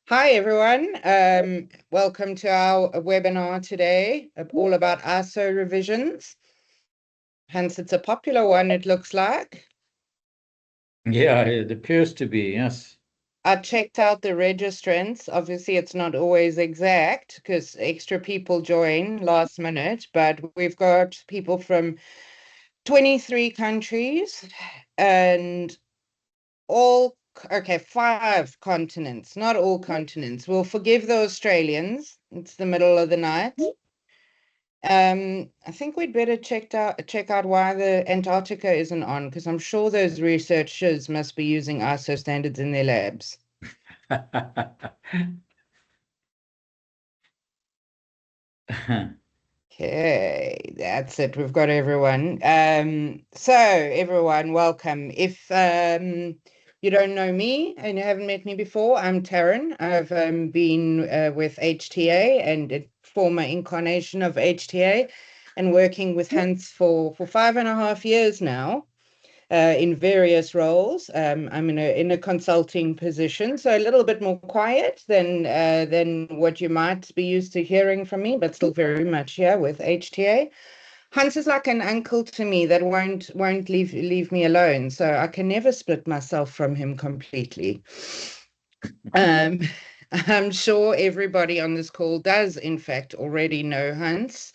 Hi, everyone. Welcome to our webinar today, all about ISO revisions. Hence, it's a popular one, it looks like. Yeah, it appears to be, yes. I checked out the registrants. Obviously, it's not always exact because extra people join last minute, but we've got people from 23 countries and okay, 5 continents, not all continents. We'll forgive the Australians. It's the middle of the night. I think we'd better check out why the Antarctica isn't on, because I'm sure those researchers must be using ISO standards in their labs. Okay, that's it. We've got everyone. So everyone, welcome. If you don't know me and you haven't met me before, I'm Taryn. I've been with ht+a and a former incarnation of ht+a and working with Hans for 5.5 years now in various roles. I'm in a consulting position, so a little bit more quiet than what you might be used to hearing from me, but still very much here with ht+a. Hans is like an uncle to me that won't leave me alone, so I can never split myself from him completely. Um, I'm sure everybody on this call does, in fact, already know Hans.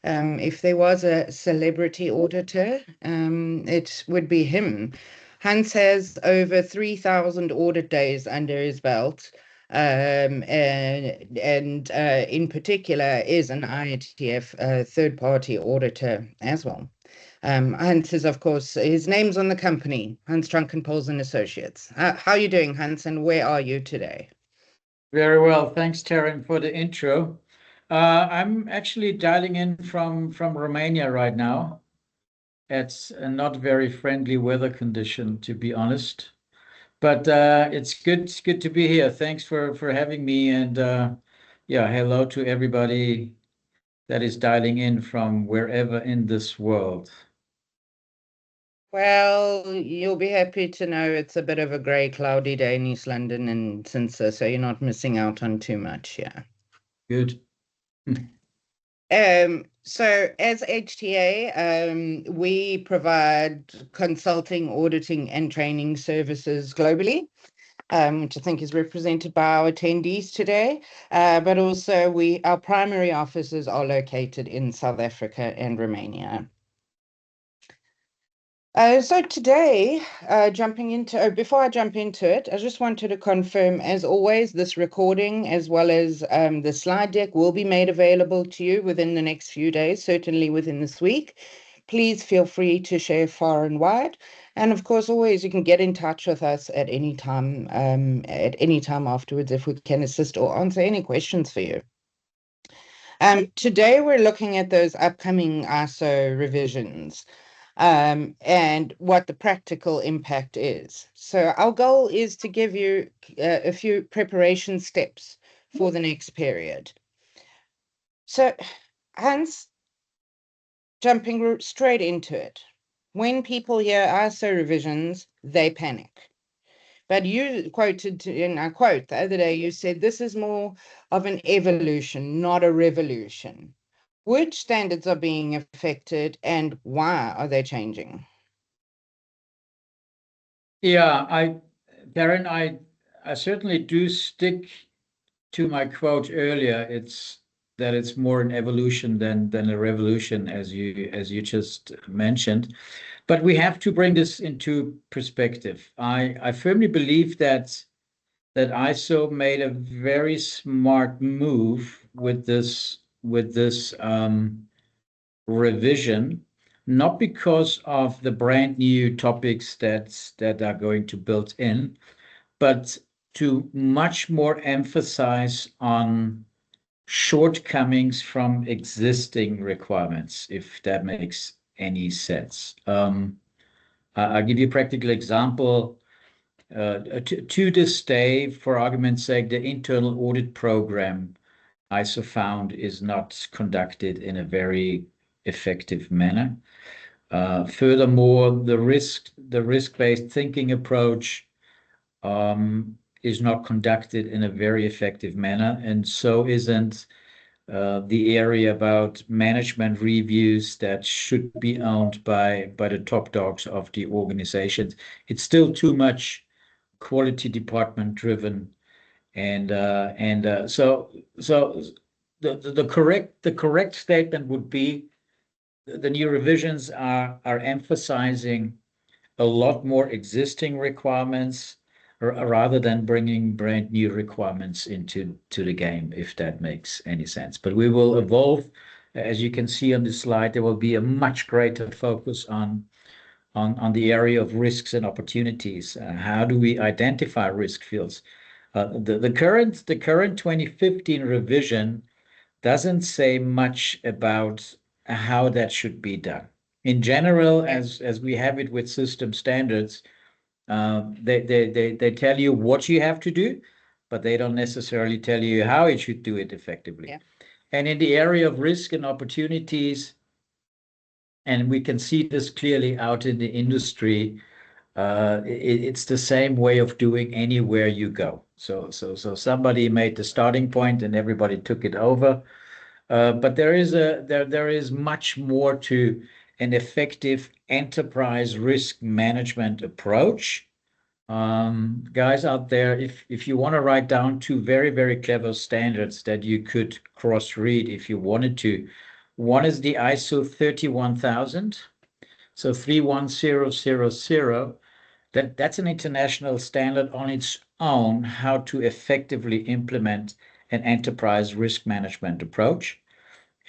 If there was a celebrity auditor, it would be him. Hans has over 3,000 audit days under his belt, and in particular is an IETF third-party auditor as well. Hans is, of course, his name's on the company, Hans Trunkenpolz and Associates. How are you doing, Hans, and where are you today? Very well. Thanks, Taryn, for the intro. I'm actually dialing in from Romania right now. It's a not very friendly weather condition, to be honest. But it's good to be here. Thanks for having me. And yeah, hello to everybody that is dialing in from wherever in this world. Well, you'll be happy to know it's a bit of a grey, cloudy day in East London and Cinsa, so you're not missing out on too much, yeah. Good. So as ht+a, we provide consulting, auditing, and training services globally, which I think is represented by our attendees today. But also our primary offices are located in South Africa and Romania. So today, before I jump into it, I just wanted to confirm, as always, this recording as well as the slide deck will be made available to you within the next few days, certainly within this week. Please feel free to share far and wide. And of course, always you can get in touch with us at any time afterwards if we can assist or answer any questions for you. Today, we're looking at those upcoming ISO revisions and what the practical impact is. So our goal is to give you a few preparation steps for the next period. So Hans, jumping straight into it. When people hear ISO revisions, they panic. But you quoted, and I quote, the other day, you said this is more of an evolution, not a revolution. Which standards are being affected and why are they changing? Yeah, Darren, I certainly do stick to my quote earlier. It's more an evolution than a revolution, as you just mentioned. But we have to bring this into perspective. I firmly believe that ISO made a very smart move with this revision, not because of the brand new topics that are going to build in, but to much more emphasize on shortcomings from existing requirements, if that makes any sense. I'll give you a practical example. To this day, for argument's sake, the internal audit program ISO found is not conducted in a very effective manner. Furthermore, the risk-based thinking approach is not conducted in a very effective manner, and so isn't the area about management reviews that should be owned by the top dogs of the organizations. It's still too much quality department driven, and so the correct statement would be the new revisions are emphasizing a lot more existing requirements rather than bringing brand new requirements into the game, if that makes any sense. But we will evolve. As you can see on the slide, there will be a much greater focus on the area of risks and opportunities. How do we identify risk fields? The current 2015 revision doesn't say much about how that should be done. In general, as we have it with system standards, they tell you what you have to do, but they don't necessarily tell you how you should do it effectively. Yeah. And in the area of risk and opportunities, and we can see this clearly out in the industry, it's the same way of doing anywhere you go. So somebody made the starting point and everybody took it over. But there is much more to an effective enterprise risk management approach. Guys out there, if you want to write down two very, very clever standards that you could cross-read if you wanted to, one is the ISO 31000, so 31000. That's an international standard on its own, how to effectively implement an enterprise risk management approach.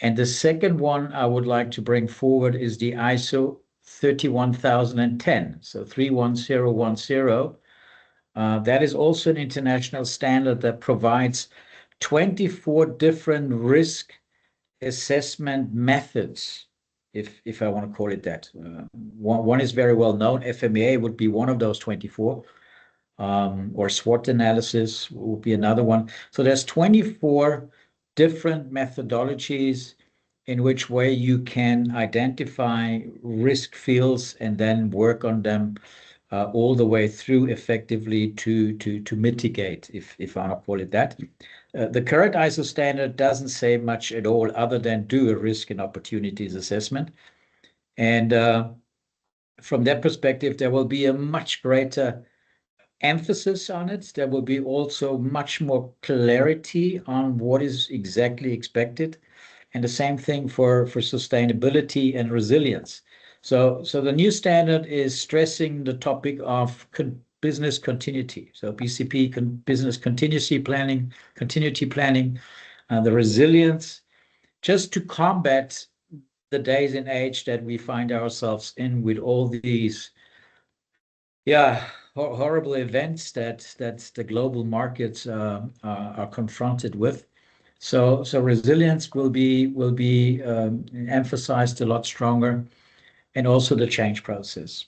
And the second one I would like to bring forward is the ISO 31010, so 31010. That is also an international standard that provides 24 different risk assessment methods, if I want to call it that. One is very well known. FMEA would be one of those 24, or SWOT analysis would be another one. So there's 24 different methodologies in which way you can identify risk fields and then work on them all the way through effectively to mitigate, if I want to call it that. The current ISO standard doesn't say much at all other than do a risk and opportunities assessment. And from that perspective, there will be a much greater emphasis on it. There will be also much more clarity on what is exactly expected. And the same thing for sustainability and resilience. So the new standard is stressing the topic of business continuity. So BCP, business continuity planning, the resilience, just to combat the days and age that we find ourselves in with all these, horrible events that the global markets are confronted with. So resilience will be emphasized a lot stronger, and also the change process.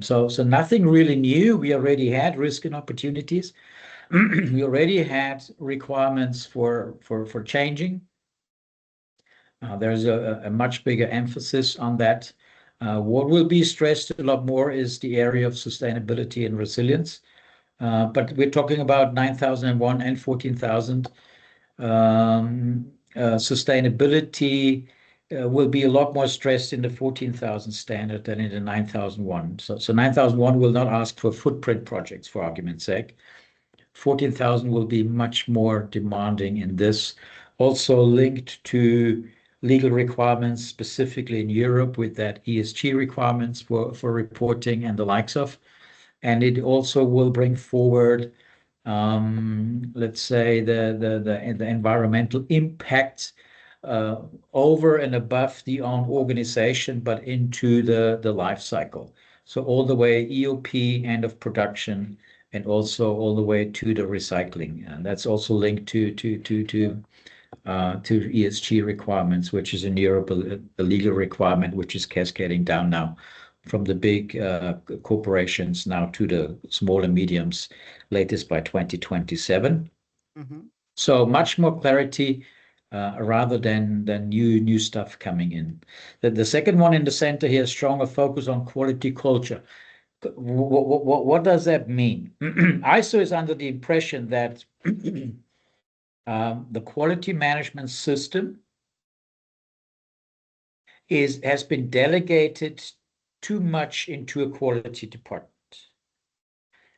So nothing really new. We already had risk and opportunities. We already had requirements for changing. There's a much bigger emphasis on that. What will be stressed a lot more is the area of sustainability and resilience. But we're talking about 9001 and 14000. Sustainability will be a lot more stressed in the 14,000 standard than in the 9001. So 9001 will not ask for footprint projects, for argument's sake. 14,000 will be much more demanding in this, also linked to legal requirements, specifically in Europe with that ESG requirements for reporting and the likes of. And it also will bring forward, let's say, the environmental impact over and above the own organization, but into the life cycle. So all the way EOP, end of production, and also all the way to the recycling. And that's also linked to ESG requirements, which is in Europe a legal requirement, which is cascading down now from the big corporations now to the small and mediums, latest by 2027. Mm-hmm. So much more clarity rather than new stuff coming in. The second one in the center here, stronger focus on quality culture. What does that mean? ISO is under the impression that the quality management system has been delegated too much into a quality department.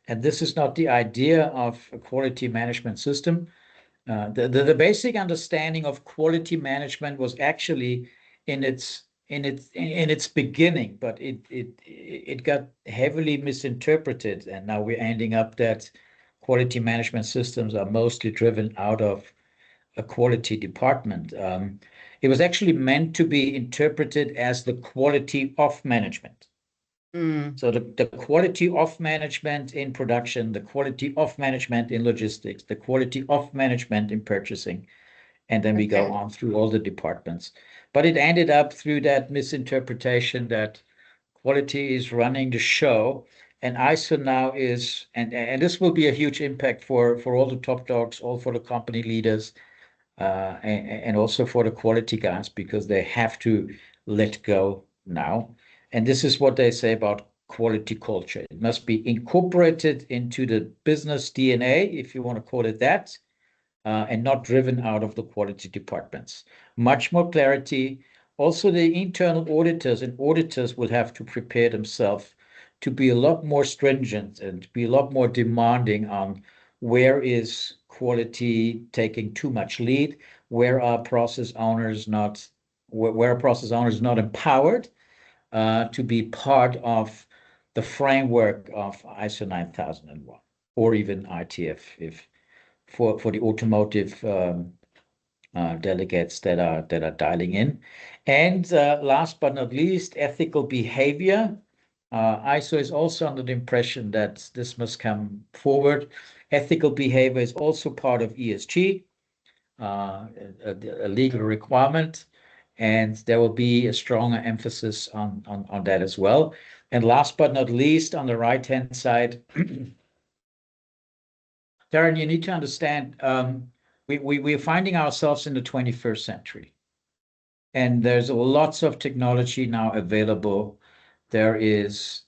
And this is not the idea of a quality management system. The basic understanding of quality management was actually in its beginning, but it got heavily misinterpreted, and now we're ending up that quality management systems are mostly driven out of a quality department. It was actually meant to be interpreted as the quality of management. So the quality of management in production, the quality of management in logistics, the quality of management in purchasing, and then we go on through all the departments. But it ended up through that misinterpretation that quality is running the show, and ISO now is, and this will be a huge impact for all the top dogs, all for the company leaders, and also for the quality guys, because they have to let go now. And this is what they say about quality culture. It must be incorporated into the business DNA, if you want to call it that, and not driven out of the quality departments. Much more clarity. Also, the internal auditors and auditors will have to prepare themselves to be a lot more stringent and be a lot more demanding on where is quality taking too much lead, where are process owners not empowered to be part of the framework of ISO 9001 or even ITF if for the automotive delegates that are dialing in. And last but not least, ethical behavior. ISO is also under the impression that this must come forward. Ethical behavior is also part of ESG, a legal requirement, and there will be a stronger emphasis on that as well. And last but not least, on the right-hand side, Darren, you need to understand, we're finding ourselves in the 21st century, and there's lots of technology now available. There is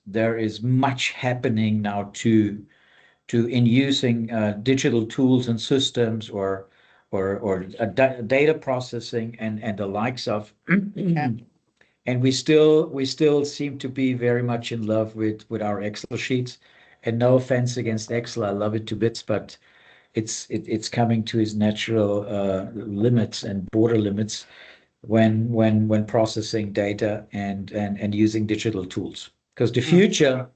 much happening now in using digital tools and systems or data processing and the likes of. And we still seem to be very much in love with our Excel sheets. And no offense against Excel, I love it to bits, but it's coming to its natural limits and border limits when processing data and using digital tools. Because the future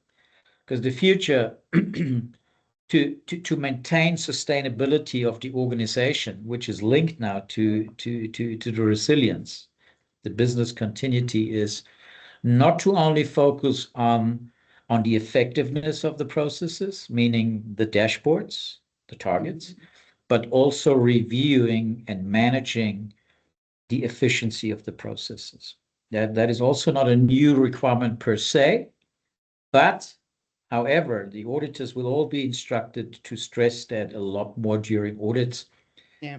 to maintain sustainability of the organization, which is linked now to the resilience, the business continuity, is not to only focus on the effectiveness of the processes, meaning the dashboards, the targets, but also reviewing and managing the efficiency of the processes. That is also not a new requirement per se, but however, the auditors will all be instructed to stress that a lot more during audits.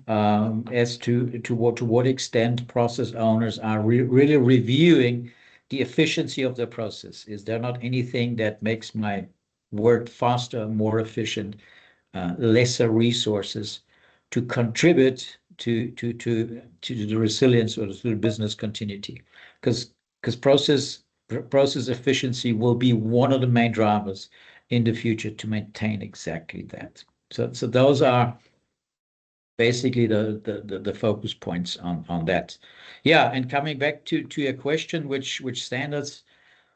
As to what extent process owners are really reviewing the efficiency of the process. Is there not anything that makes my work faster, more efficient, lesser resources to contribute to the resilience or to the business continuity? Because process efficiency will be one of the main drivers in the future to maintain exactly that. So those are basically the focus points on that. Yeah, and coming back to your question, which standards?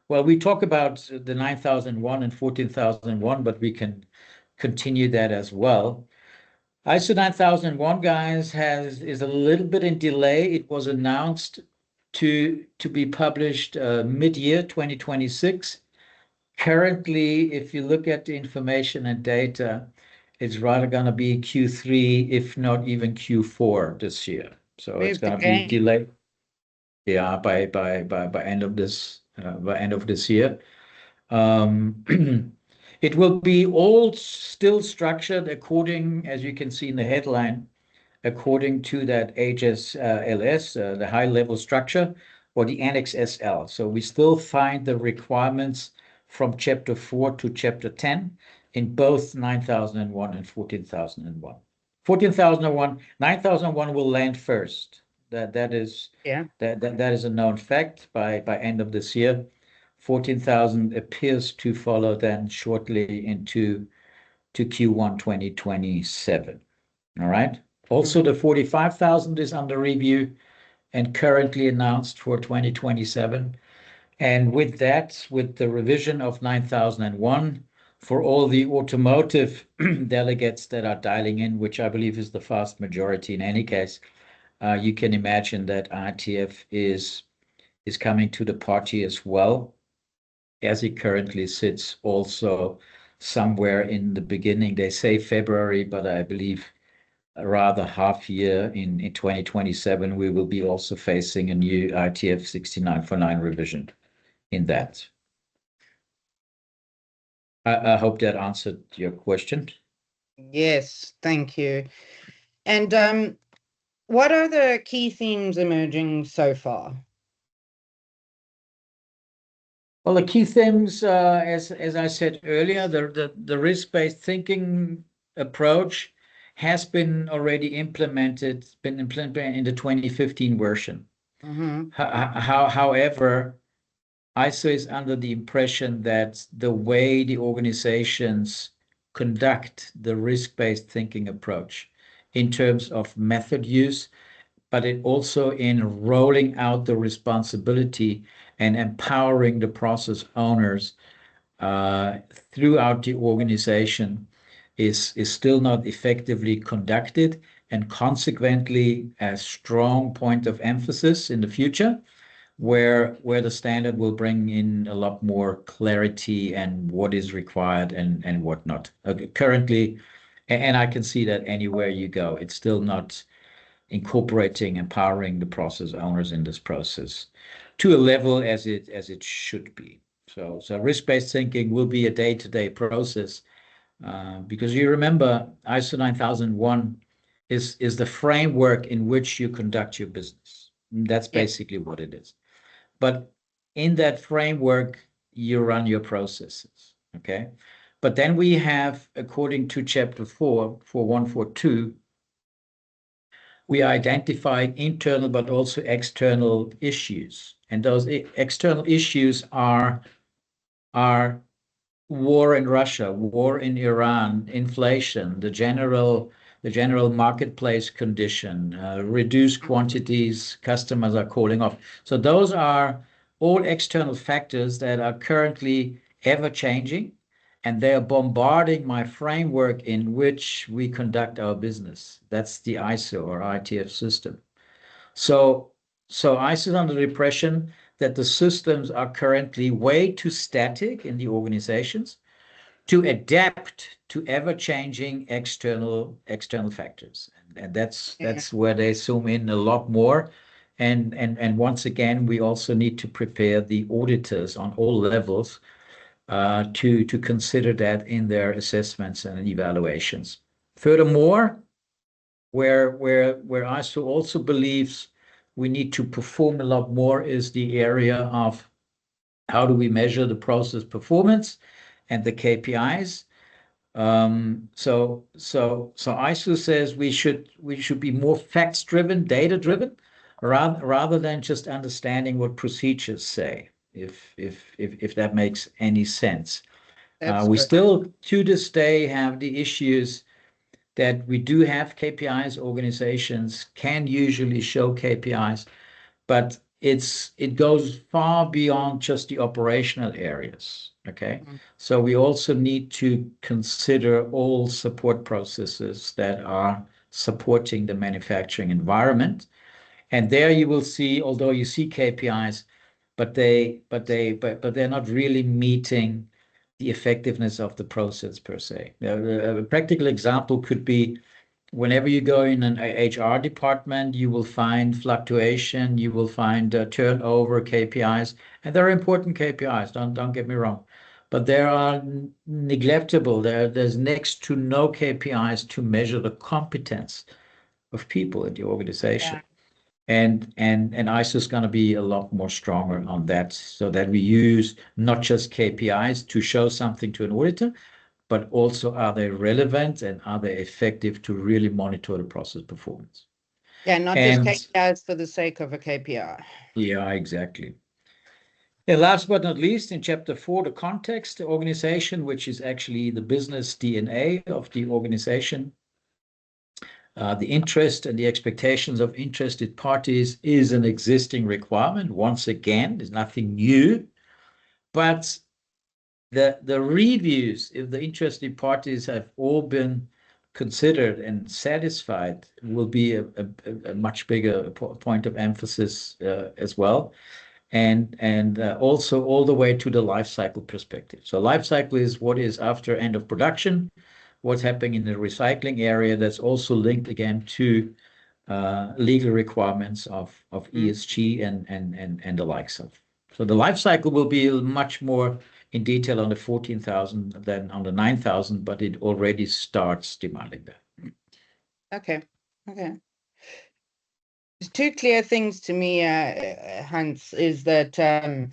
Well, we talk about the 9001 and 14001, but we can continue that as well. ISO 9001, guys, is a little bit in delay. It was announced to be published mid-year 2026. Currently, if you look at the information and data, it's rather going to be Q3, if not even Q4 this year. So it's going to be delayed. Yeah, by end of this year. It will be all still structured according, as you can see in the headline, according to that HSLS, the high level structure, or the Annex SL. So we still find the requirements from chapter 4 to chapter 10 in both 9001 and 14,001. 14,001, 9001 will land first. That is a known fact by end of this year. 14,000 appears to follow then shortly into Q1 2027. All right. Also, the 45,000 is under review and currently announced for 2027. And with that, with the revision of 9001, for all the automotive delegates that are dialing in, which I believe is the vast majority in any case, you can imagine that ITF is coming to the party as well, as it currently sits also somewhere in the beginning. They say February, but I believe rather half year in 2027, we will be also facing a new ITF 6949 revision in that. I hope that answered your question. Yes, thank you. And what are the key themes emerging so far? Well, the key themes, as I said earlier, the risk-based thinking approach has been already implemented in the 2015 version. However, ISO is under the impression that the way the organizations conduct the risk-based thinking approach in terms of method use, but it also in rolling out the responsibility and empowering the process owners throughout the organization is still not effectively conducted, and consequently a strong point of emphasis in the future, where the standard will bring in a lot more clarity and what is required and what not. Currently, and I can see that anywhere you go, it's still not incorporating, empowering the process owners in this process to a level as it should be. So risk-based thinking will be a day-to-day process, because you remember ISO 9001 is the framework in which you conduct your business. That's basically what it is. But in that framework, you run your processes, okay? But then we have, according to chapter 4, 4142, we are identifying internal but also external issues. And those external issues are war in Russia, war in Iran, inflation, the general marketplace condition, reduced quantities, customers are calling off. So those are all external factors that are currently ever changing, and they are bombarding my framework in which we conduct our business. That's the ISO or ITF system. So ISO is under the impression that the systems are currently way too static in the organizations to adapt to ever-changing external factors, and that's where they zoom in a lot more. And once again, we also need to prepare the auditors on all levels to consider that in their assessments and evaluations. Furthermore, where ISO also believes we need to perform a lot more is the area of how do we measure the process performance and the KPIs. So ISO says we should be more facts-driven, data-driven, rather than just understanding what procedures say, if that makes any sense. We still, to this day, have the issues that we do have KPIs. Organizations can usually show KPIs, but it goes far beyond just the operational areas, okay? So we also need to consider all support processes that are supporting the manufacturing environment. And there you will see, although you see KPIs, but they're not really meeting the effectiveness of the process per se. A practical example could be whenever you go in an HR department, you will find fluctuation, you will find turnover KPIs, and they're important KPIs, don't get me wrong. But they are neglectable. There's next to no KPIs to measure the competence of people in the organization. And ISO is going to be a lot more stronger on that, so that we use not just KPIs to show something to an auditor, but also are they relevant and are they effective to really monitor the process performance. Yeah, not just KPIs for the sake of a KPI. Yeah, exactly. And last but not least, in chapter 4, the context, the organization, which is actually the business DNA of the organization. The interest and the expectations of interested parties is an existing requirement. Once again, there's nothing new, but the reviews, if the interested parties have all been considered and satisfied, will be a much bigger point of emphasis as well. And also all the way to the life cycle perspective. So life cycle is what is after end of production, what's happening in the recycling area. That's also linked again to legal requirements of ESG and the likes of. So the life cycle will be much more in detail on the 14,000 than on the 9,000, but it already starts demanding that. Okay. There's two clear things to me, Hans, is that the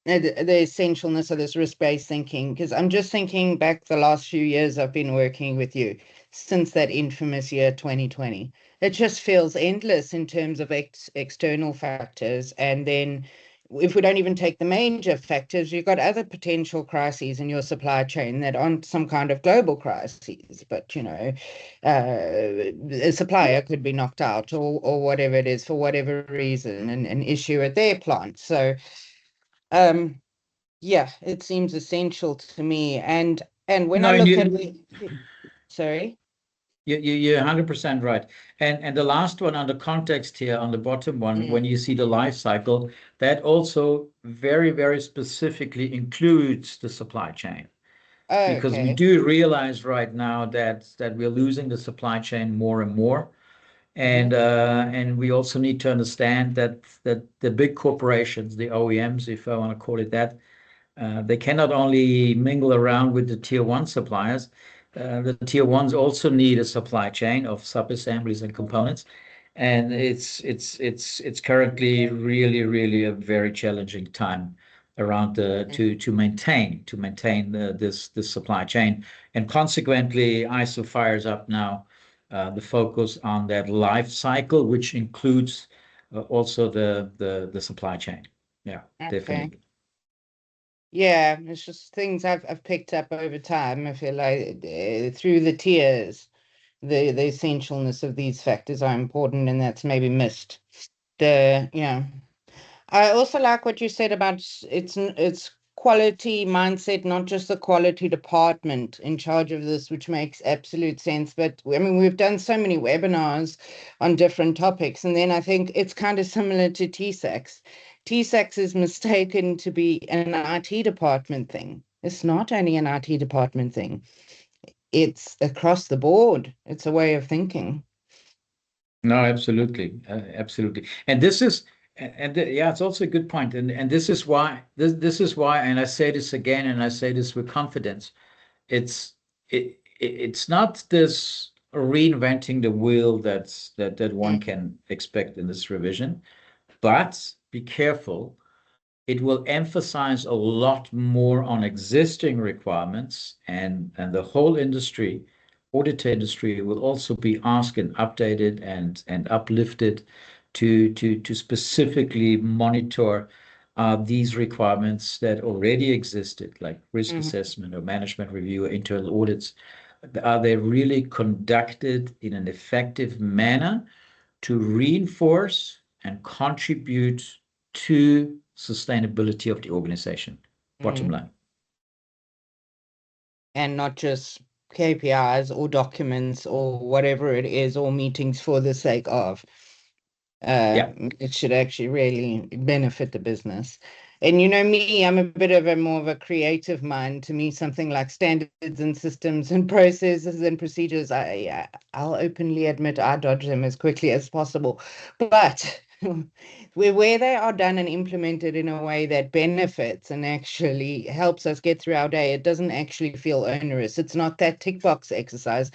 essentialness of this risk-based thinking, because I'm just thinking back the last few years I've been working with you since that infamous year 2020. It just feels endless in terms of external factors. And then if we don't even take the major factors, you've got other potential crises in your supply chain that aren't some kind of global crises, but, a supplier could be knocked out or whatever it is for whatever reason, an issue at their plant. So, yeah, it seems essential to me. And when I look at sorry. You're 100% right. And the last one on the context here, on the bottom one, when you see the life cycle, that also very, very specifically includes the supply chain. Because we do realize right now that we're losing the supply chain more and more. And we also need to understand that the big corporations, the OEMs, if I want to call it that, they cannot only mingle around with the tier one suppliers. The tier ones also need a supply chain of sub-assemblies and components, and it's currently really a very challenging time around to maintain this supply chain, and consequently ISO fires up now the focus on that life cycle, which includes also the supply chain. Yeah, definitely. Yeah, it's just things I've picked up over time. I feel like through the tiers, the essentialness of these factors are important, and that's maybe missed. I also like what you said about it's quality mindset, not just the quality department in charge of this, which makes absolute sense. But I mean, we've done so many webinars on different topics, and then I think it's kind of similar to TSAX. TSAX is mistaken to be an IT department thing. It's not only an IT department thing. It's across the board. It's a way of thinking. No, absolutely, absolutely. And this is, yeah, it's also a good point. And this is why, and I say this again, and I say this with confidence. It's not this reinventing the wheel that one can expect in this revision, but be careful. It will emphasize a lot more on existing requirements, and the whole industry, audit industry, will also be asked and updated and uplifted to specifically monitor these requirements that already existed, like risk assessment or management review or internal audits. Are they really conducted in an effective manner to reinforce and contribute to sustainability of the organization? Bottom line. And not just KPIs or documents or whatever it is, or meetings for the sake of. It should actually really benefit the business. And you know me, I'm a bit of a more of a creative mind. To me, something like standards and systems and processes and procedures, I'll openly admit I dodge them as quickly as possible. But where they are done and implemented in a way that benefits and actually helps us get through our day, it doesn't actually feel onerous. It's not that tick box exercise,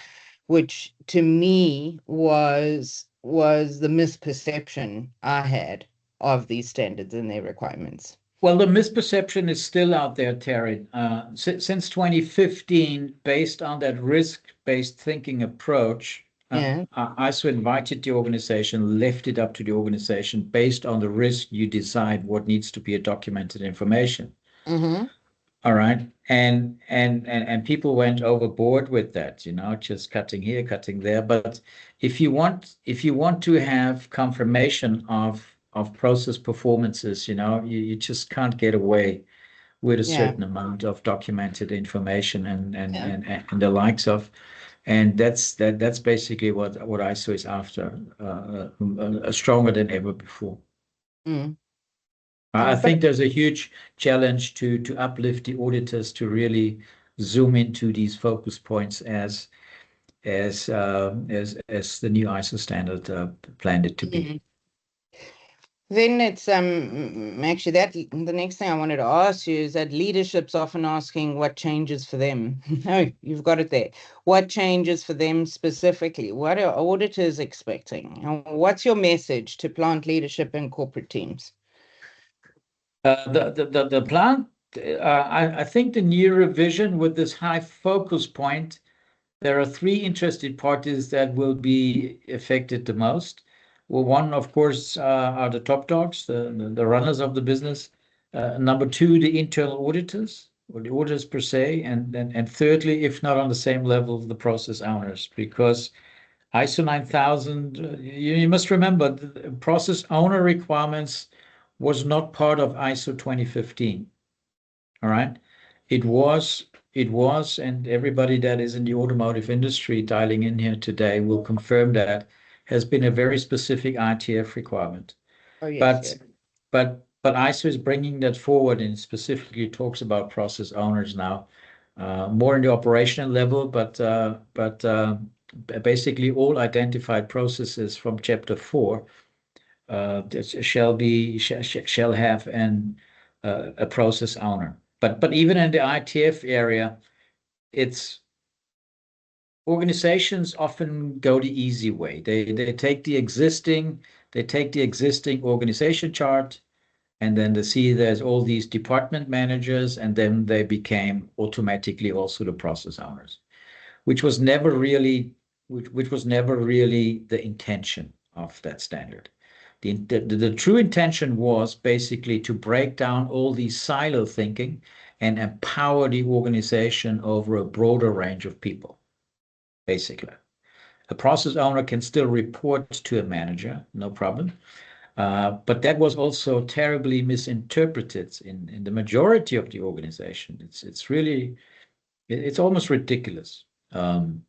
which to me was was the misperception I had of these standards and their requirements. Well, the misperception is still out there, Terry. Since 2015, based on that risk-based thinking approach, ISO invited the organization, left it up to the organization based on the risk. You decide what needs to be a documented information. Mm-hmm. All right, and people went overboard with that, just cutting here, cutting there. But if you want to have confirmation of process performances, you just can't get away with a certain amount of documented information and the likes of, and that's basically what ISO is after, stronger than ever before. Mm. I think there's a huge challenge to uplift the auditors to really zoom into these focus points as the new ISO standard planned it to be. Then it's actually that the next thing I wanted to ask you is that leadership's often asking what changes for them. No, you've got it there. What changes for them specifically? What are auditors expecting? And what's your message to plant leadership and corporate teams? The plant, I think the new revision with this high focus point, there are three interested parties that will be affected the most. Well, one, of course, are the top dogs, the runners of the business. Number two, the internal auditors, or the auditors per se. And thirdly, if not on the same level, the process owners, because ISO 9000, you must remember, the process owner requirements was not part of ISO 2015. All right. It was, and everybody that is in the automotive industry dialing in here today will confirm that has been a very specific ITF requirement. Oh, yes, but ISO is bringing that forward and specifically talks about process owners now, more in the operational level, but basically all identified processes from chapter 4 shall have a process owner. But even in the ITF area, it's organizations often go the easy way. They take the existing organization chart, and then they see there's all these department managers, and then they became automatically also the process owners, which was never really the intention of that standard. The true intention was basically to break down all these silo thinking and empower the organization over a broader range of people, basically. A process owner can still report to a manager, no problem. But that was also terribly misinterpreted in the majority of the organization. It's almost ridiculous. And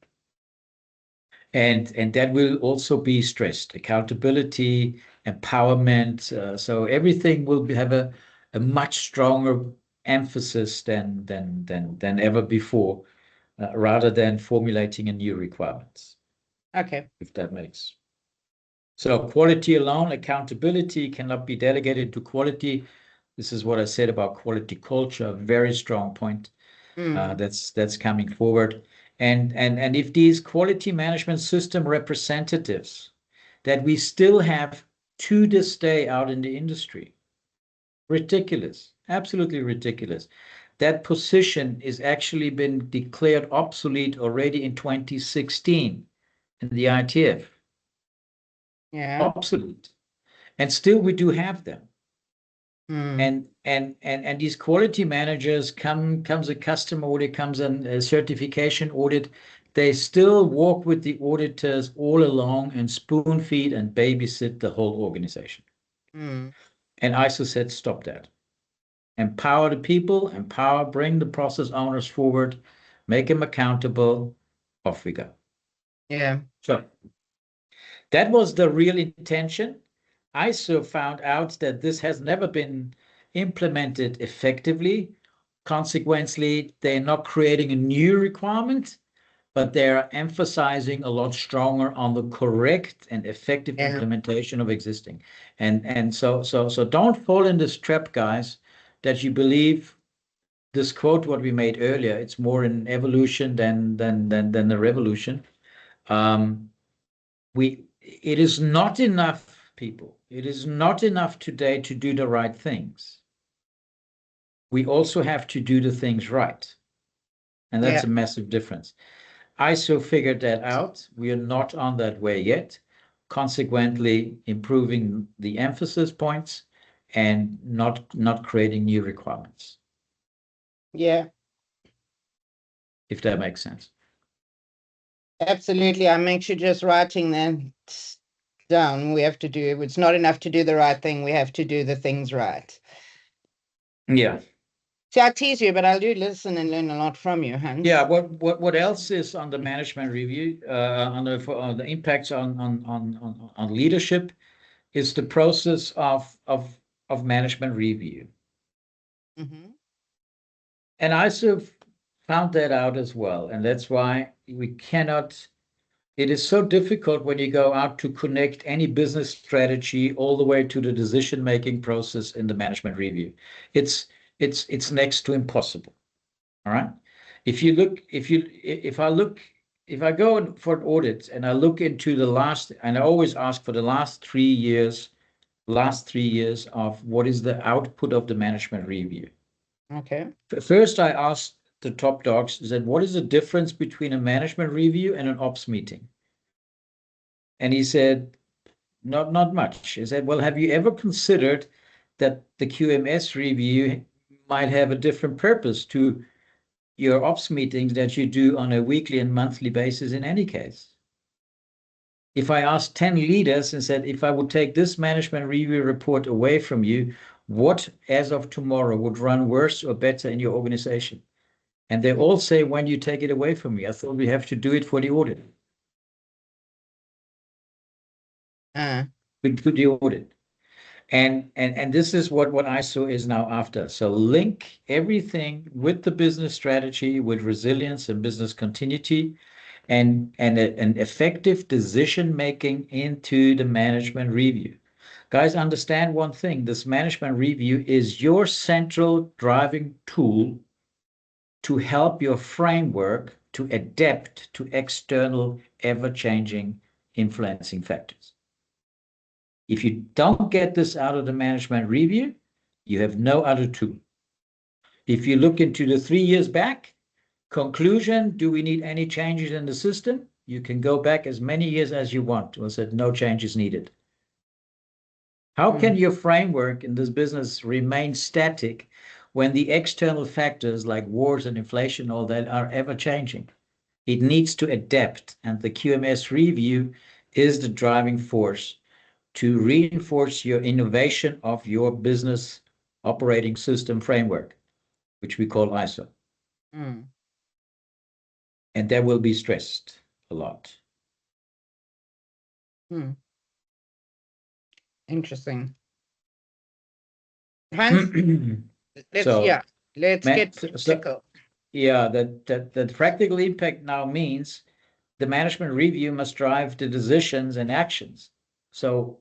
that will also be stressed. Accountability, empowerment. So everything will have a much stronger emphasis than ever before, rather than formulating a new requirements. Okay. If that makes. So quality alone, accountability cannot be delegated to quality. This is what I said about quality culture, a very strong point. That's coming forward. And if these quality management system representatives that we still have to this day out in the industry, ridiculous, absolutely ridiculous. That position is actually been declared obsolete already in 2016 in the ITF. Yeah. Obsolete. And still we do have them. And these quality managers comes a customer audit, comes a certification audit, they still walk with the auditors all along and spoon feed and babysit the whole organization. And ISO said, stop that. Empower the people, bring the process owners forward, make them accountable, off we go. Yeah. So that was the real intention. ISO found out that this has never been implemented effectively. Consequently, they're not creating a new requirement, but they're emphasizing a lot stronger on the correct and effective implementation of existing. And so don't fall in this trap, guys, that you believe this quote what we made earlier. It's more an evolution than the revolution. it is not enough, people. It is not enough today to do the right things. We also have to do the things right. And that's a massive difference. ISO figured that out. We are not on that way yet. Consequently, improving the emphasis points and not creating new requirements. Yeah. If that makes sense. Absolutely. I'm actually just writing that down. We have to do, it's not enough to do the right thing. We have to do the things right. Yeah. See, I tease you, but I do listen and learn a lot from you, Hans. Yeah. What else is on the management review? On the impacts on leadership is the process of management review. Mm-hmm. And I sort of found that out as well, and that's why we cannot. It is so difficult when you go out to connect any business strategy all the way to the decision-making process in the management review. It's next to impossible. All right. If I go for an audit and I look into the last, and I always ask for the last 3 years of what is the output of the management review. Okay. First, I asked the top dogs, is that what is the difference between a management review and an ops meeting? And he said, not much. He said, well, have you ever considered that the QMS review might have a different purpose to your ops meetings that you do on a weekly and monthly basis in any case? If I asked 10 leaders and said, if I would take this management review report away from you, what as of tomorrow would run worse or better in your organization? And they all say, when you take it away from me, I thought we have to do it for the audit. We do the audit. And this is what ISO is now after. So link everything with the business strategy, with resilience and business continuity, and an effective decision making into the management review. Guys, understand one thing: this management review is your central driving tool to help your framework to adapt to external, ever-changing influencing factors. If you don't get this out of the management review, you have no other tool. If you look into the 3 years back, conclusion, do we need any changes in the system? You can go back as many years as you want. I said no changes needed. How can your framework in this business remain static when the external factors like wars and inflation, all that, are ever changing? It needs to adapt, and the QMS review is the driving force to reinforce your innovation of your business operating system framework, which we call ISO. And that will be stressed a lot. Interesting. Hans, let's get practical. The practical impact now means the management review must drive the decisions and actions. So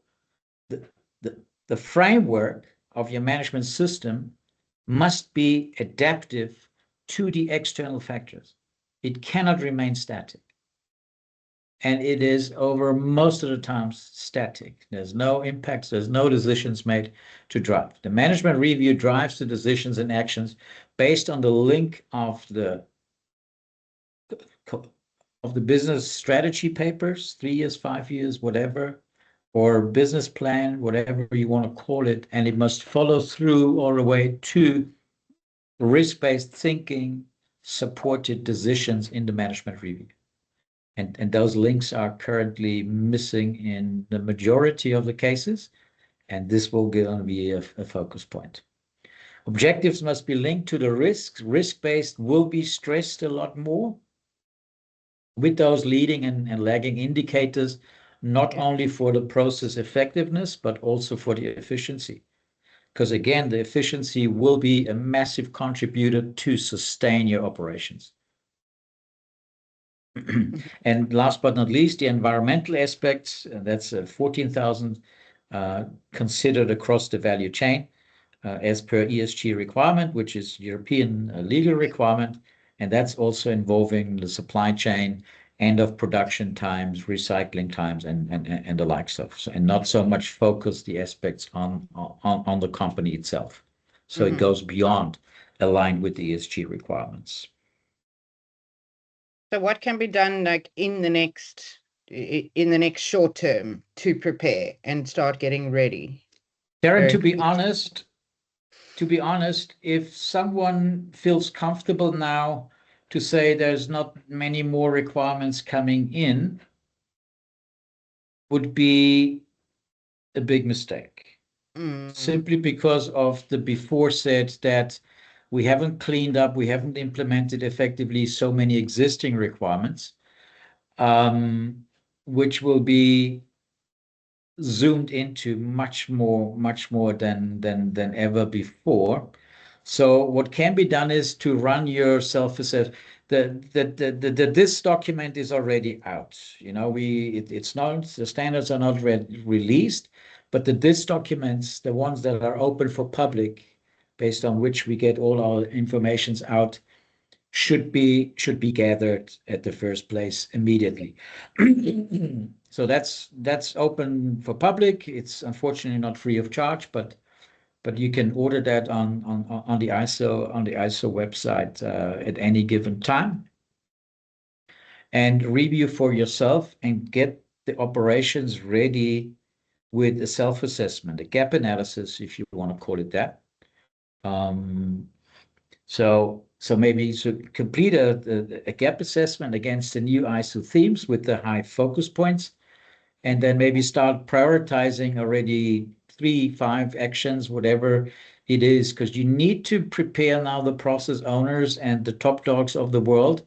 the framework of your management system must be adaptive to the external factors. It cannot remain static. And it is over most of the times static. There's no impacts, there's no decisions made to drive. The management review drives the decisions and actions based on the link of the business strategy papers, 3 years, 5 years, whatever, or business plan, whatever you want to call it, and it must follow through all the way to risk-based thinking, supported decisions in the management review. And those links are currently missing in the majority of the cases, and this will be a focus point. Objectives must be linked to the risks. Risk-based will be stressed a lot more with those leading and lagging indicators, not only for the process effectiveness, but also for the efficiency. Because again, the efficiency will be a massive contributor to sustain your operations. And last but not least, the environmental aspects, that's 14,000 considered across the value chain as per ESG requirement, which is European legal requirement. And that's also involving the supply chain end of production times, recycling times, and the like stuff. So, and not so much focus the aspects on the company itself. So it goes beyond aligned with the ESG requirements. So what can be done like in the next short term to prepare and start getting ready? Darren, to be honest, if someone feels comfortable now to say there's not many more requirements coming in, would be a big mistake. Simply because of the before said that we haven't cleaned up, we haven't implemented effectively so many existing requirements, which will be zoomed into much more than ever before. So what can be done is to run your self-assess. This document is already out. You know, it's not, the standards are not released, but this documents, the ones that are open for public, based on which we get all our informations out, should be gathered at the first place immediately. So that's open for public. It's unfortunately not free of charge, but you can order that on the ISO website at any given time, and review for yourself and get the operations ready with a self-assessment, a gap analysis, if you want to call it that. So maybe complete a gap assessment against the new ISO themes with the high focus points, and then maybe start prioritizing already 3, 5 actions, whatever it is, because you need to prepare now the process owners and the top dogs of the world,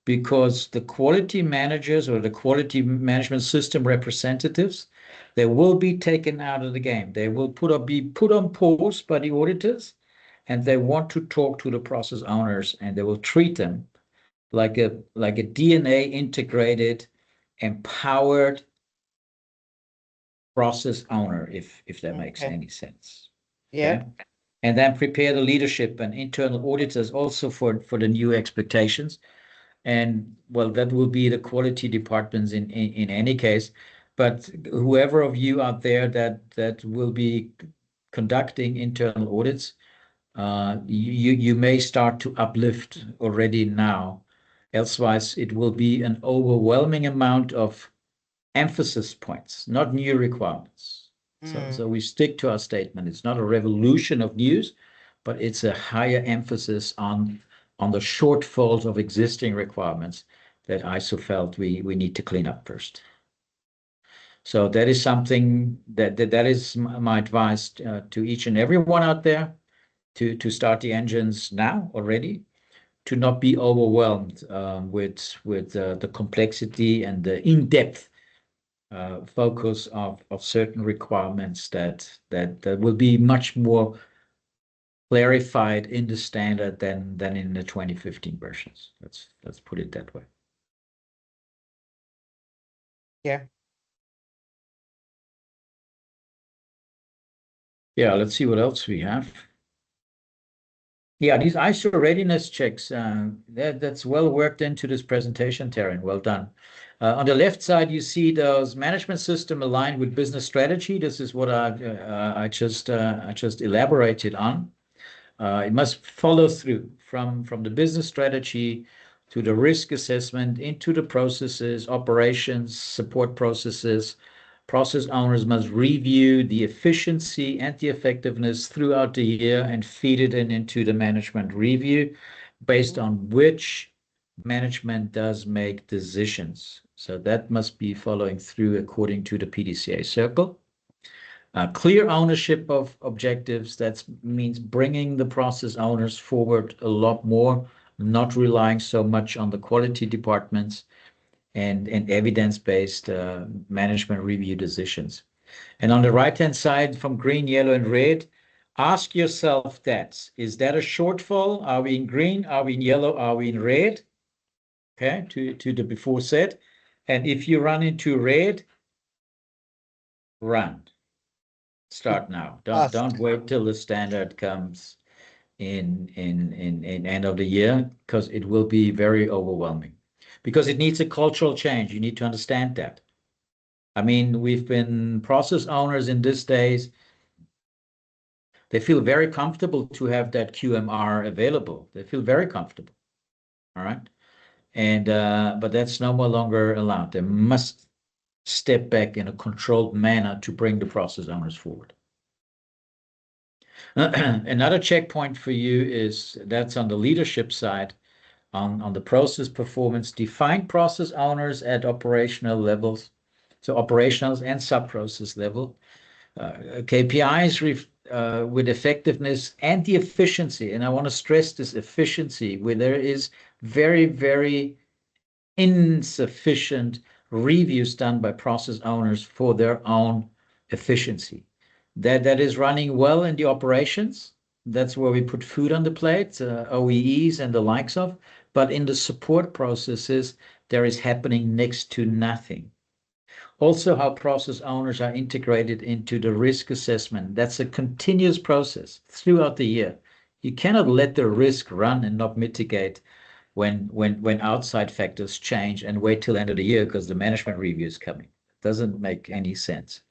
because the quality managers or the quality management system representatives, they will be taken out of the game. They will be put on pause by the auditors, and they want to talk to the process owners, and they will treat them like a DNA integrated, empowered process owner, if that makes any sense. Yeah. Okay? And then prepare the leadership and internal auditors also for the new expectations. And well, that will be the quality departments in any case. But whoever of you out there that will be conducting internal audits, you may start to uplift already now. Elsewise, it will be an overwhelming amount of emphasis points, not new requirements. So we stick to our statement. It's not a revolution of news, but it's a higher emphasis on the shortfalls of existing requirements that ISO felt we need to clean up first. So that is something that is my advice to each and everyone out there, to start the engines now already, to not be overwhelmed with the complexity and the in-depth focus of certain requirements that will be much more clarified in the standard than in the 2015 versions. Let's put it that way. Yeah. Yeah, let's see what else we have. Yeah, these ISO readiness checks, that's well worked into this presentation, Taryn. Well done. On the left side, you see those management system aligned with business strategy. This is what I just elaborated on. It must follow through from the business strategy to the risk assessment into the processes, operations, support processes. Process owners must review the efficiency and the effectiveness throughout the year and feed it into the management review, based on which management does make decisions. So that must be following through according to the PDCA circle. Clear ownership of objectives, that means bringing the process owners forward a lot more, not relying so much on the quality departments, and evidence-based management review decisions. And on the right-hand side, from green, yellow, and red, ask yourself that. Is that a shortfall? Are we in green? Are we in yellow? Are we in red? Okay, to the before said. And if you run into red, run. Start now. Don't wait till the standard comes in end of the year, because it will be very overwhelming. because it needs a cultural change. You need to understand that. I mean, we've been process owners in these days. They feel very comfortable to have that QMR available. They feel very comfortable. All right. And but that's no more longer allowed. They must step back in a controlled manner to bring the process owners forward. Another checkpoint for you is that's on the leadership side. On the process performance, define process owners at operational levels, so operational and sub-process level. KPIs with effectiveness and the efficiency, and I want to stress this efficiency, where there is very, very insufficient reviews done by process owners for their own efficiency. That is running well in the operations. That's where we put food on the plate, OEEs and the likes of. But in the support processes, there is happening next to nothing. Also, how process owners are integrated into the risk assessment. That's a continuous process throughout the year. You cannot let the risk run and not mitigate when outside factors change and wait till end of the year because the management review is coming. It doesn't make any sense.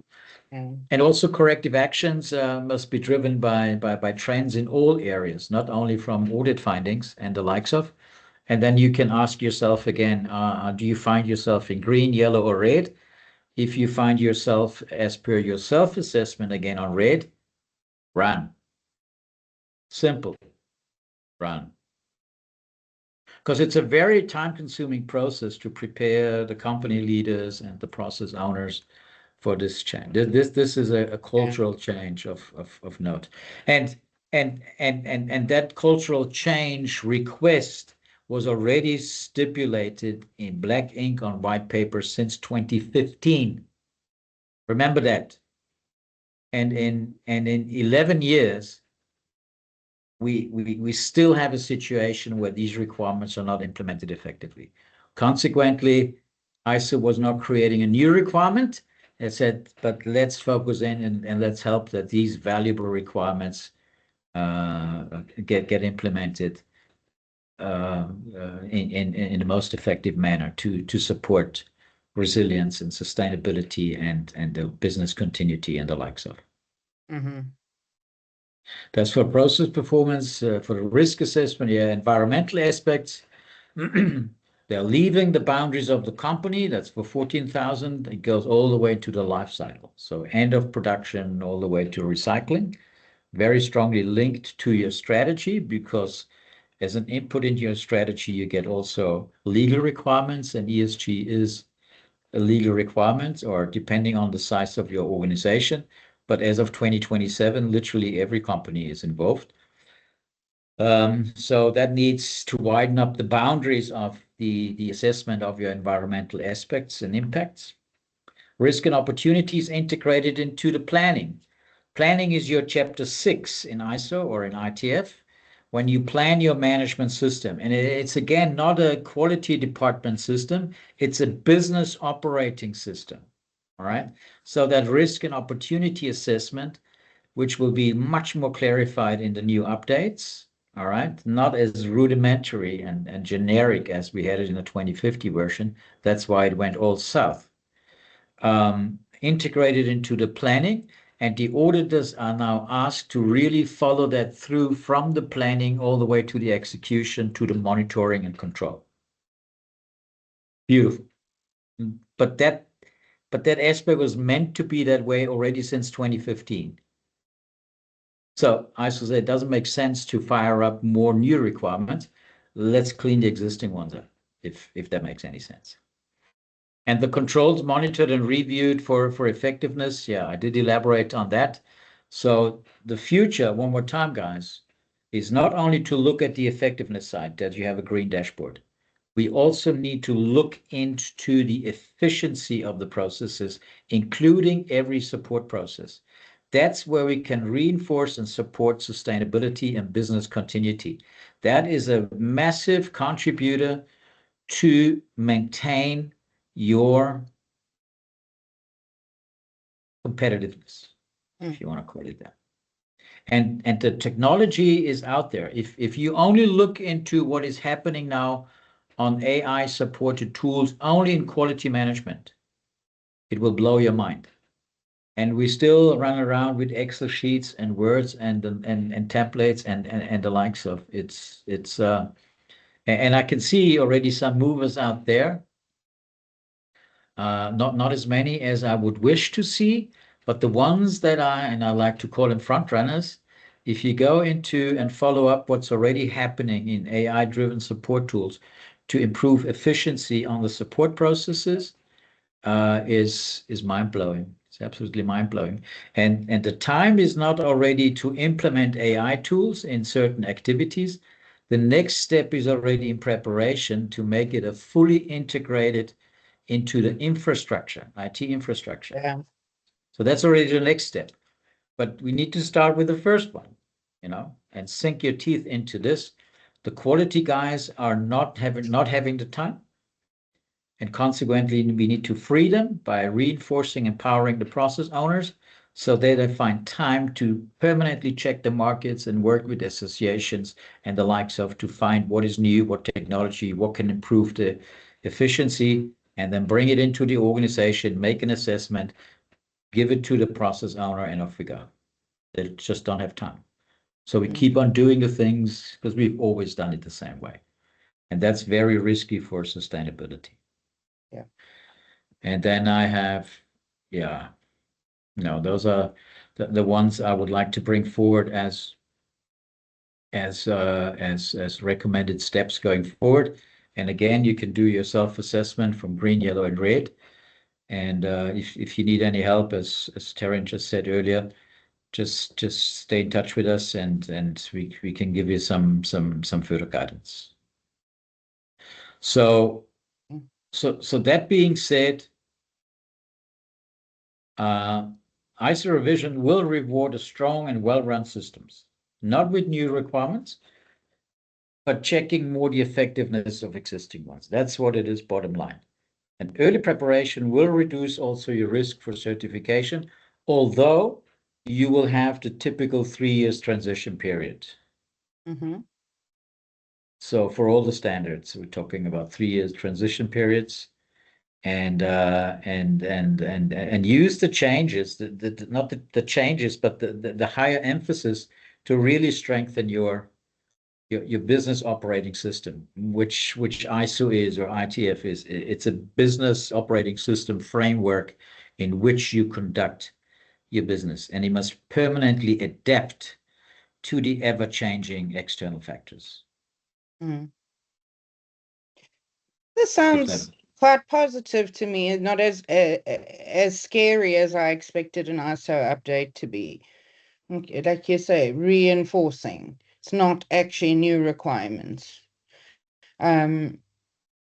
And also corrective actions must be driven by trends in all areas, not only from audit findings and the likes of. And then you can ask yourself again, do you find yourself in green, yellow, or red? If you find yourself as per your self-assessment again on red, run. Simple, run. Because it's a very time-consuming process to prepare the company leaders and the process owners for this change. This is a cultural change of note. And that cultural change request was already stipulated in black ink on white paper since 2015. Remember that. And in 11 years, we still have a situation where these requirements are not implemented effectively. Consequently, ISO was not creating a new requirement. It said, but let's focus in and let's help that these valuable requirements get implemented in the most effective manner to support resilience and sustainability and the business continuity and the likes of. Mm-hmm. That's for process performance, for the risk assessment, yeah, environmental aspects. They're leaving the boundaries of the company. That's for 14,000. It goes all the way to the life cycle. So end of production all the way to recycling. Very strongly linked to your strategy, because as an input into your strategy, you get also legal requirements, and ESG is a legal requirement, or depending on the size of your organization. But as of 2027, literally every company is involved. So that needs to widen up the boundaries of the assessment of your environmental aspects and impacts. Risk and opportunities integrated into the planning. Planning is your chapter 6 in ISO or in ITF. When you plan your management system, and it's again not a quality department system, it's a business operating system. All right. So that risk and opportunity assessment, which will be much more clarified in the new updates. All right. Not as rudimentary and generic as we had it in the 2050 version. That's why it went all south. Integrated into the planning, and the auditors are now asked to really follow that through from the planning all the way to the execution, to the monitoring and control. Beautiful. But that aspect was meant to be that way already since 2015. So ISO said it doesn't make sense to fire up more new requirements. Let's clean the existing ones up, if that makes any sense. And the controls monitored and reviewed for effectiveness. Yeah, I did elaborate on that. So the future, one more time, guys, is not only to look at the effectiveness side, that you have a green dashboard. We also need to look into the efficiency of the processes, including every support process. That's where we can reinforce and support sustainability and business continuity. That is a massive contributor to maintain your competitiveness, if you want to call it that. And the technology is out there. If you only look into what is happening now on AI-supported tools only in quality management. It will blow your mind. And we still run around with Excel sheets and words and templates and the likes of and I can see already some movers out there. Not as many as I would wish to see, but the ones that I like to call them front runners. If you go into and follow up what's already happening in AI-driven support tools to improve efficiency on the support processes, is mind-blowing. It's absolutely mind-blowing. And the time is not already to implement AI tools in certain activities. The next step is already in preparation to make it a fully integrated into the infrastructure, IT infrastructure. Yeah. So that's already the next step. But we need to start with the first one, and sink your teeth into this. The quality guys are not having the time. And consequently, we need to free them by reinforcing, empowering the process owners so that they find time to permanently check the markets and work with associations and the likes of to find what is new, what technology, what can improve the efficiency, and then bring it into the organization, make an assessment, give it to the process owner, and off we go. They just don't have time. So we keep on doing the things because we've always done it the same way. And that's very risky for sustainability. Yeah. And then I have, those are the ones I would like to bring forward as recommended steps going forward. And again, you can do your self-assessment from green, yellow, and red. And if you need any help, as Terence just said earlier, just stay in touch with us, and we can give you some further guidance. So that being said, isorevision will reward a strong and well-run systems, not with new requirements, but checking more the effectiveness of existing ones. That's what it is, bottom line. And early preparation will reduce also your risk for certification, although you will have the typical 3 years transition period. Mm-hmm. So for all the standards, we're talking about 3 years transition periods, and use the changes, not the changes, but the higher emphasis to really strengthen your business operating system, which ISO is, or ITF is. It's a business operating system framework in which you conduct your business, and it must permanently adapt to the ever-changing external factors. Mm. This sounds quite positive to me, not as scary as I expected an ISO update to be. Like you say, reinforcing. It's not actually new requirements.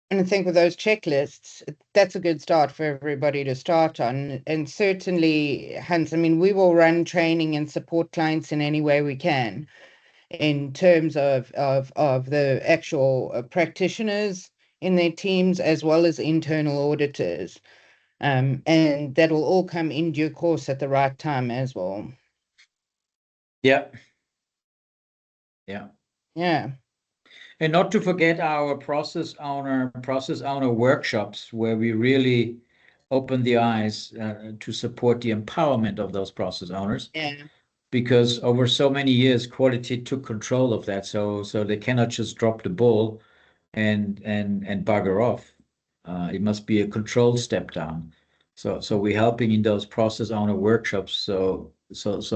And I think with those checklists, that's a good start for everybody to start on. And certainly, Hans, I mean, we will run training and support clients in any way we can in terms of the actual practitioners in their teams as well as internal auditors. And that will all come in due course at the right time as well. Yeah. And not to forget our process owner workshops, where we really open the eyes to support the empowerment of those process owners. Yeah. Because over so many years, quality took control of that, so they cannot just drop the ball and bugger off. It must be a controlled step down. So we're helping in those process owner workshops, so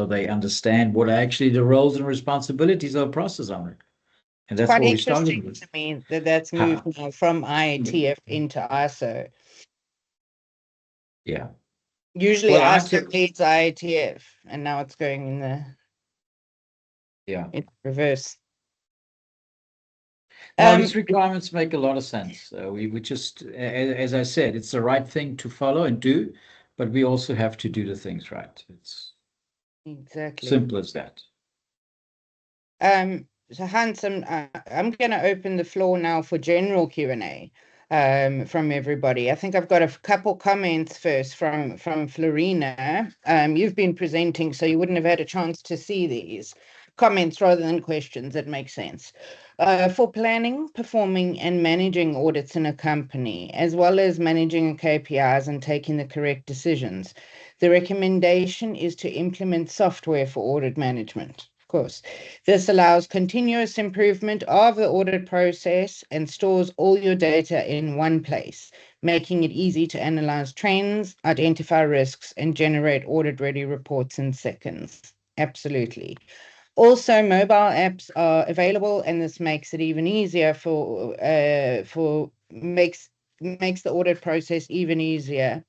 they understand what are actually the roles and responsibilities of a process owner. And that's Quite what we're starting interesting with. to me that's moved now from ITF into ISO. Yeah. Usually ISO leads ITF, and now it's going in in reverse. Now, these requirements make a lot of sense. We just, as I said, it's the right thing to follow and do, but we also have to do the things right. It's exactly simple as that. So Hans, I'm going to open the floor now for general Q&A from everybody. I think I've got a couple comments first from Florina. You've been presenting, so you wouldn't have had a chance to see these comments rather than questions. That makes sense. For planning, performing, and managing audits in a company, as well as managing KPIs and taking the correct decisions, the recommendation is to implement software for audit management. Of course, this allows continuous improvement of the audit process and stores all your data in one place, making it easy to analyze trends, identify risks, and generate audit-ready reports in seconds. Absolutely. Also, mobile apps are available, and this makes it even easier makes the audit process even easier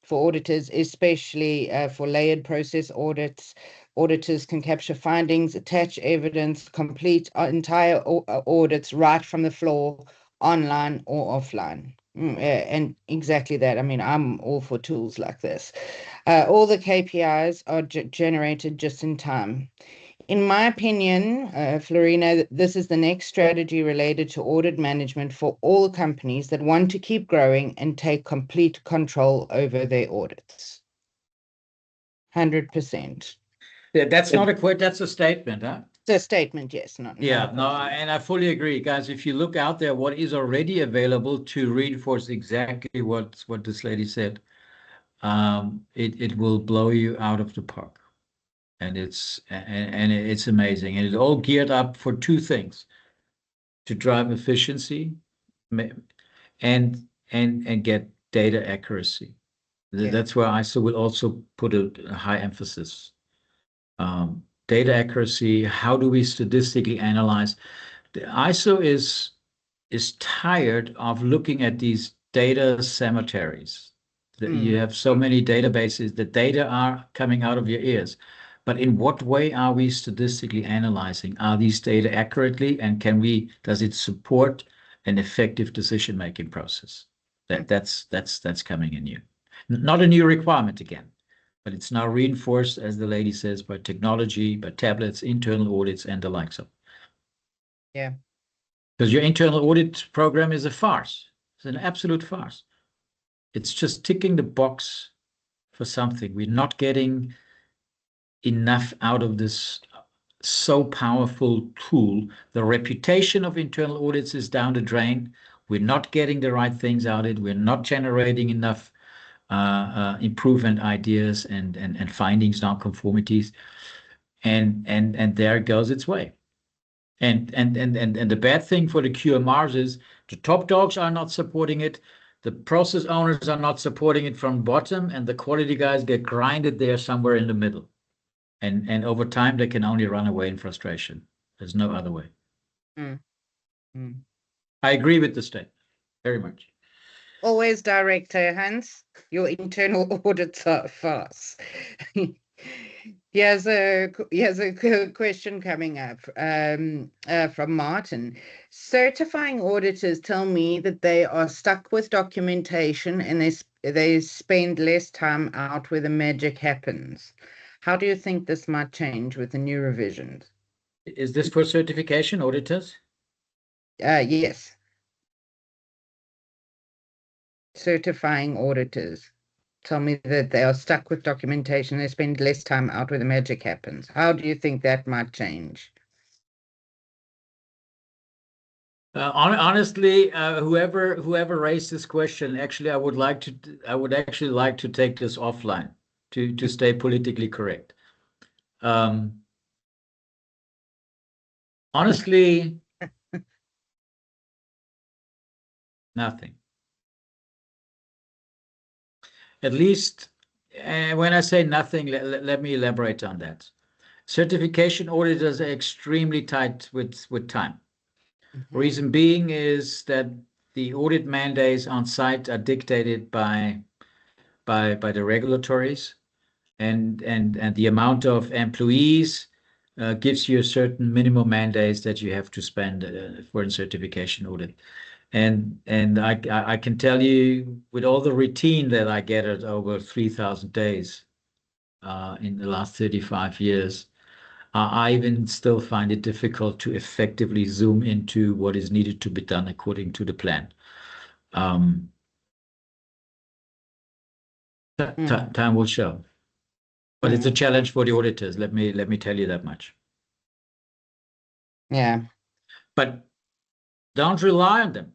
for auditors, especially for layered process audits. Auditors can capture findings, attach evidence, complete entire audits right from the floor, online or offline. And exactly that. I mean, I'm all for tools like this. All the KPIs are generated just in time. In my opinion, Florina, this is the next strategy related to audit management for all companies that want to keep growing and take complete control over their audits. 100%. Yeah, that's not a quote, that's a statement, huh? It's a statement, yes. Yeah, no, and I fully agree, guys. If you look out there, what is already available to reinforce exactly what this lady said, it will blow you out of the park. And it's amazing, and it's all geared up for two things: to drive efficiency and get data accuracy. Yeah. That's where ISO will also put a high emphasis. Data accuracy. How do we statistically analyze? The ISO is tired of looking at these data cemeteries. You have so many databases, the data are coming out of your ears. But in what way are we statistically analyzing? Are these data accurately, and does it support an effective decision-making process? That's coming in new. Not a new requirement again, but it's now reinforced, as the lady says, by technology, by tablets, internal audits, and the likes of. Yeah. Because your internal audit program is a farce. It's an absolute farce. It's just ticking the box for something. We're not getting enough out of this so powerful tool. The reputation of internal audits is down the drain. We're not getting the right things out of it. We're not generating enough improvement ideas and findings, non-conformities, and there it goes its way. And the bad thing for the QMRs is the top dogs are not supporting it. The process owners are not supporting it from bottom, and the quality guys get grinded there somewhere in the middle. And over time, they can only run away in frustration. There's no other way. I agree with the statement very much. Always direct, Hans. Your internal audits are fast. Here's a question coming up from Martin. Certifying auditors tell me that they are stuck with documentation and they spend less time out where the magic happens. How do you think this might change with the new revisions? Is this for certification auditors? Yes. Certifying auditors tell me that they are stuck with documentation. They spend less time out where the magic happens. How do you think that might change? Honestly, whoever raised this question, actually, I would actually like to take this offline to stay politically correct. Honestly, nothing. At least, when I say nothing, let me elaborate on that. Certification auditors are extremely tight with time. Reason being is that the audit mandates on site are dictated by the regulatories, and the amount of employees gives you a certain minimum mandates that you have to spend for a certification audit. And I can tell you, with all the routine that I gathered over 3,000 days in the last 35 years, I even still find it difficult to effectively zoom into what is needed to be done according to the plan. Time will show, but it's a challenge for the auditors. Let me tell you that much. Yeah. But don't rely on them.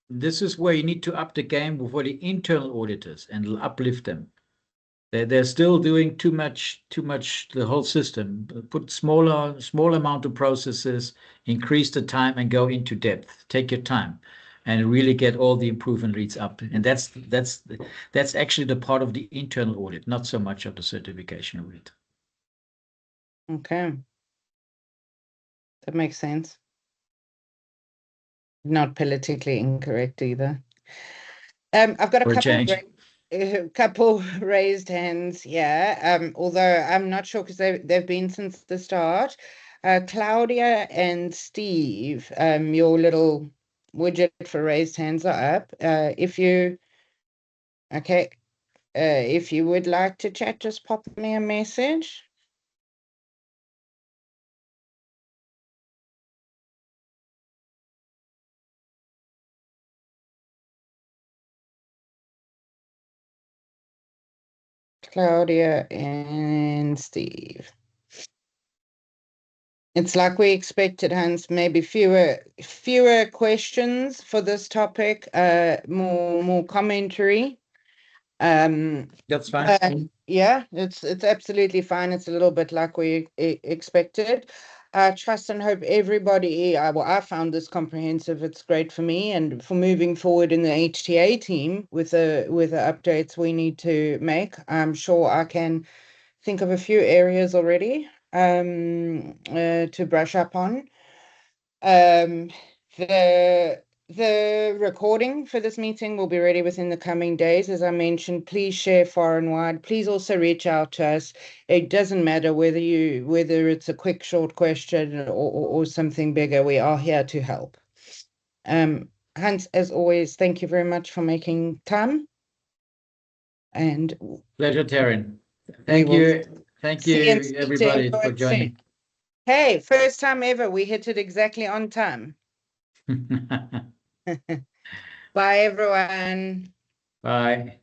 This is where you need to up the game for the internal auditors and uplift them. They're still doing too much, the whole system. Put small amount of processes, increase the time and go into depth. Take your time and really get all the improvement rates up. And that's actually the part of the internal audit, not so much of the certification audit. Okay. That makes sense. Not politically incorrect either. I've got a couple raised hands here. Although I'm not sure because they've been since the start. Claudia and Steve, your little widget for raised hands are up. If you would like to chat, just pop me a message. Claudia and Steve. It's like we expected, Hans, maybe fewer questions for this topic, more commentary. That's fine. Yeah, it's absolutely fine. It's a little bit like we expected. I trust and hope everybody, I found this comprehensive. It's great for me and for moving forward in the ht+a team with the updates we need to make. I'm sure I can think of a few areas already to brush up on. The recording for this meeting will be ready within the coming days. As I mentioned, please share far and wide. Please also reach out to us. It doesn't matter whether it's a quick, short question or something bigger. We are here to help. Hans, as always, thank you very much for making time. And pleasure, Taryn. Thank you. Thank you, everybody, for joining. Hey, first time ever, we hit it exactly on time. Bye, everyone. Bye.